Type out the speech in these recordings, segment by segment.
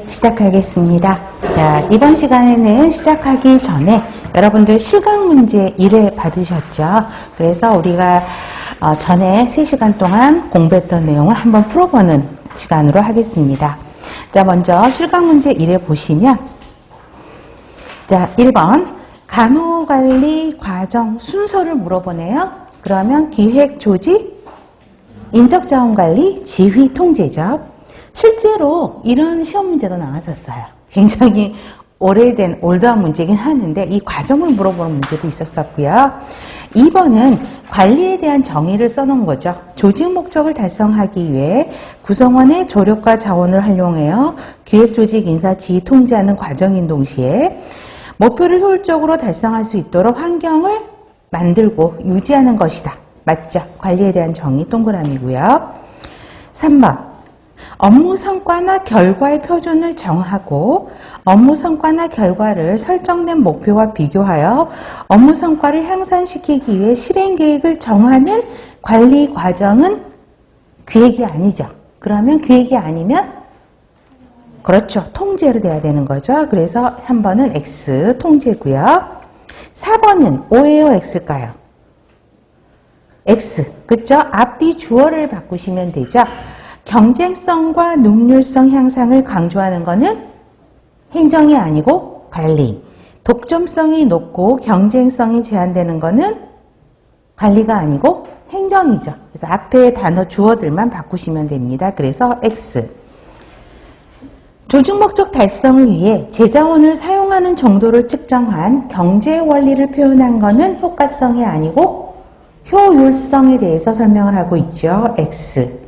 시작하겠습니다. 자, 이번 시간에는 시작하기 전에 여러분들 실강 문제 1회 받으셨죠? 그래서 우리가 전에 3시간 동안 공부했던 내용을 한번 풀어보는 시간으로 하겠습니다. 자, 먼저 실강 문제 1회 보시면, 자, 1번 간호관리 과정 순서를 물어보네요. 그러면 기획, 조직, 인적자원관리, 지휘, 통제죠. 실제로 이런 시험 문제도 나왔었어요. 굉장히 오래된 올드한 문제긴 하는데 이 과정을 물어보는 문제도 있었었고요. 2번은 관리에 대한 정의를 써놓은 거죠. 조직 목적을 달성하기 위해 구성원의 조력과 자원을 활용하여 기획, 조직, 인사, 지휘, 통제하는 과정인 동시에 목표를 효율적으로 달성할 수 있도록 환경을 만들고 유지하는 것이다. 맞죠? 관리에 대한 정의 동그라미고요. 3번 업무 성과나 결과의 표준을 정하고 업무 성과나 결과를 설정된 목표와 비교하여 업무 성과를 향상시키기 위해 실행 계획을 정하는 관리 과정은 기획이 아니죠. 그러면 기획이 아니면 그렇죠. 통제로 돼야 되는 거죠. 그래서 3번은 X 통제고요. 4번은 O예요, X일까요? X. 그렇죠? 앞뒤 주어를 바꾸시면 되죠. 경쟁성과 능률성 향상을 강조하는 것은 행정이 아니고 관리. 독점성이 높고 경쟁성이 제한되는 것은 관리가 아니고 행정이죠. 그래서 앞에 단어 주어들만 바꾸시면 됩니다. 그래서 X. 조직 목적 달성을 위해 재자원을 사용하는 정도를 측정한 경제 원리를 표현한 것은 효과성이 아니고 효율성에 대해서 설명을 하고 있죠. X.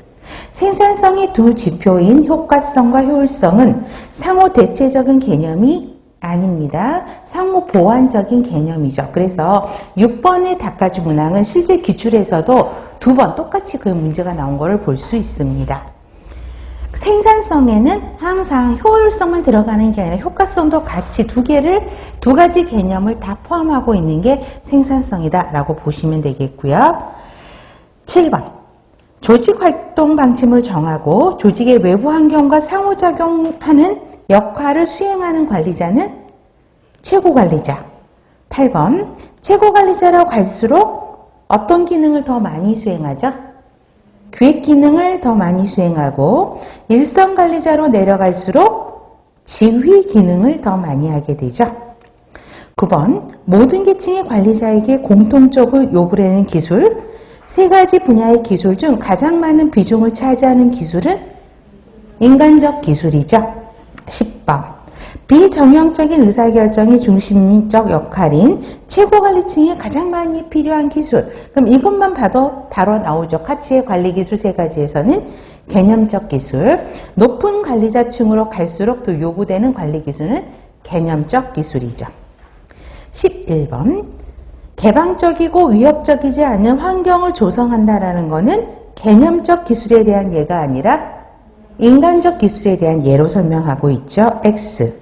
생산성의 두 지표인 효과성과 효율성은 상호 대체적인 개념이 아닙니다. 상호 보완적인 개념이죠. 그래서 6번의 닦아주 문항은 실제 기출에서도 2번 똑같이 그 문제가 나온 것을 볼 수 있습니다. 생산성에는 항상 효율성만 들어가는 게 아니라 효과성도 같이 두 가지 개념을 다 포함하고 있는 게 생산성이다 라고 보시면 되겠고요. 7번 조직활동 방침을 정하고 조직의 외부 환경과 상호작용하는 역할을 수행하는 관리자는 최고관리자. 8번 최고관리자라고 갈수록 어떤 기능을 더 많이 수행하죠? 기획 기능을 더 많이 수행하고 일선관리자로 내려갈수록 지휘 기능을 더 많이 하게 되죠. 9번 모든 계층의 관리자에게 공통적으로 요구되는 기술 3가지 분야의 기술 중 가장 많은 비중을 차지하는 기술은 인간적 기술이죠. 10번 비정형적인 의사결정의 중심적 역할인 최고관리층에 가장 많이 필요한 기술. 그럼 이것만 봐도 바로 나오죠. 카츠의 관리기술 3가지에서는 개념적 기술. 높은 관리자층으로 갈수록 또 요구되는 관리기술은 개념적 기술이죠. 11번 개방적이고 위협적이지 않은 환경을 조성한다라는 것은 개념적 기술에 대한 예가 아니라 인간적 기술에 대한 예로 설명하고 있죠. X.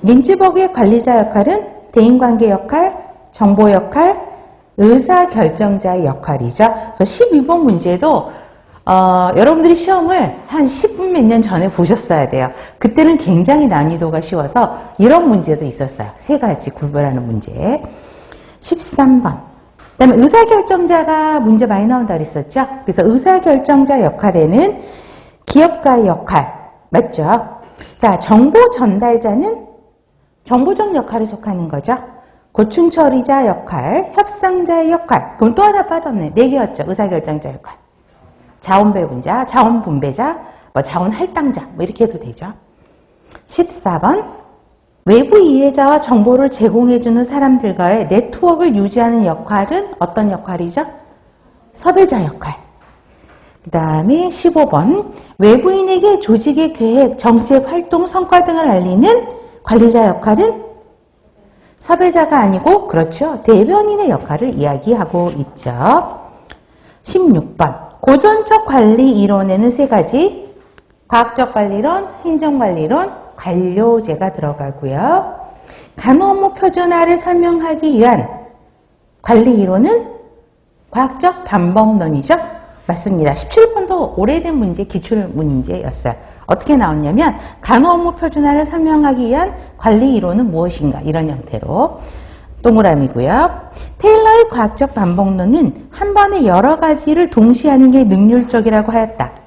민츠버그의 관리자 역할은 대인관계 역할, 정보 역할, 의사결정자의 역할이죠. 그래서 12번 문제도 여러분들이 시험을 한 10분 몇 년 전에 보셨어야 돼요. 그때는 굉장히 난이도가 쉬워서 이런 문제도 있었어요. 3가지 구별하는 문제. 13번. 그 다음에 의사결정자가 문제 많이 나온다 그랬었죠. 그래서 의사결정자 역할에는 기업가의 역할, 맞죠? 자, 정보 전달자는 정보적 역할에 속하는 거죠. 고충 처리자 역할, 협상자의 역할. 그럼 또 하나 빠졌네. 4개였죠. 의사결정자 역할. 자원배분자, 자원분배자, 자원할당자, 이렇게 해도 되죠. 14번. 외부 이해자와 정보를 제공해주는 사람들과의 네트워크를 유지하는 역할은 어떤 역할이죠? 섭외자 역할. 그 다음에 15번 외부인에게 조직의 계획, 정책, 활동, 성과 등을 알리는 관리자 역할은 섭외자가 아니고 그렇죠. 대변인의 역할을 이야기하고 있죠. 16번 고전적 관리 이론에는 3가지 과학적 관리론, 행정관리론, 관료제가 들어가고요. 간호업무 표준화를 설명하기 위한 관리 이론은 과학적 반복론이죠. 맞습니다. 17번 더 오래된 문제, 기출 문제였어요. 어떻게 나왔냐면 간호 업무 표준화를 설명하기 위한 관리 이론은 무엇인가, 이런 형태로. 동그라미고요. 테일러의 과학적 반복론은 한 번에 여러 가지를 동시에 하는 게 능률적이라고 하였다.